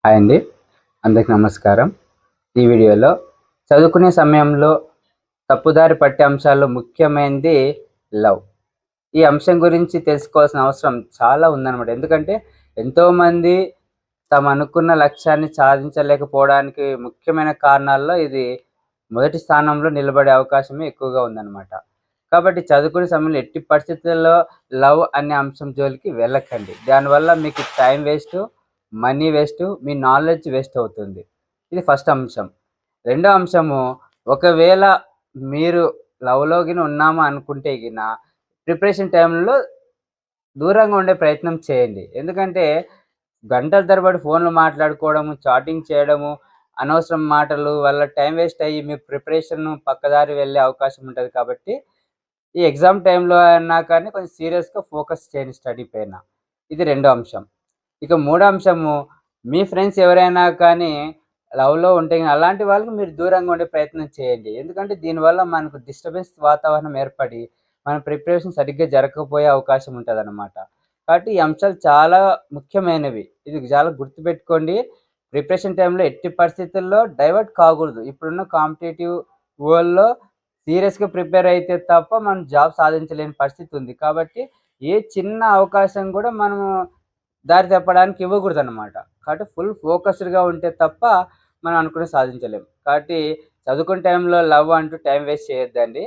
Hi అండి. అందరికి నమస్కారం. ఈ వీడియోలో చదువుకునే సమయంలో తప్పుదారి పట్టే అంశాల్లో ముఖ్యమైనది లవ్. ఈ అంశం గురించి తెలుసుకోవాల్సిన అవసరం చాలా ఉందన్నమాట. ఎందుకంటే ఎంతోమంది అనుకున్న లక్ష్యాన్ని సాధించలేకపోవడానికి ముఖ్యమైన కారణాల్లో ఇది మొదటి స్థానంలో నిలబడే అవకాశమే ఎక్కువగా ఉందన్నమాట. కాబట్టి చదువుకునే సమయంలో ఎట్టి పరిస్థితుల్లో లవ్ అనే అంశం జోలికి వెళ్ళకండి. దానివల్ల మీకు టైం వేస్టు, మనీ వేస్టు, మీ నాలెడ్జ్ వేస్ట్ అవుతుంది. ఇది ఫస్ట్ అంశం. రెండో అంశము, ఒకవేళ మీరు లవ్‌లో ఉన్నామా అనుకుంటే ప్రిపరేషన్ టైంలో దూరంగా ఉండే ప్రయత్నం చేయండి. ఎందుకంటే గంటల తరబడి ఫోన్‌లు మాట్లాడుకోవడము, చాటింగ్ చేయడము, అనవసరం మాటలు వల్ల టైం వేస్ట్ అయ్యి మీ ప్రిపరేషన్ పక్కదారి వెళ్ళే అవకాశం ఉంటది కాబట్టి, ఈ ఎగ్జామ్ టైంలో అన్నా కానీ కొంచెం సీరియస్‌గా ఫోకస్ చేయండి స్టడీ పైన. ఇది రెండో అంశం. ఇక మూడో అంశము, మీ ఫ్రెండ్స్ ఎవరైనా కానీ లవ్‌లో ఉంటే అలాంటి వాళ్ళకి మీరు దూరంగా ఉండే ప్రయత్నం చేయండి. ఎందుకంటే దీనివల్ల మనకు డిస్టర్బెన్స్ వాతావరణం ఏర్పడి, మన ప్రిపరేషన్ సరిగ్గా జరగకపోయే అవకాశం ఉంటదనమాట. కాబట్టి ఈ అంశాలు చాలా ముఖ్యమైనవి. ఇది చాలా గుర్తుపెట్టుకోండి. ప్రిపరేషన్ టైంలో ఎట్టి పరిస్థితుల్లో డైవర్ట్ కాకూడదు. ఇప్పుడున్న కాంపిటీటివ్ వరల్డ్‌లో సీరియస్‌గా ప్రిపేర్ అయితే తప్ప మనం జాబ్ సాధించలేని పరిస్థితి ఉంది. కాబట్టి ఏ చిన్న అవకాశం కూడా మనము దారి తప్పడానికి ఇవ్వకూడదనమాట. కాబట్టి ఫుల్ ఫోకస్డ్‌గా ఉంటే తప్ప మనం అనుకున్నది సాధించలేం. కాబట్టి చదువుకునే టైంలో లవ్ అంటూ టైం వేస్ట్ చేయొద్దండి.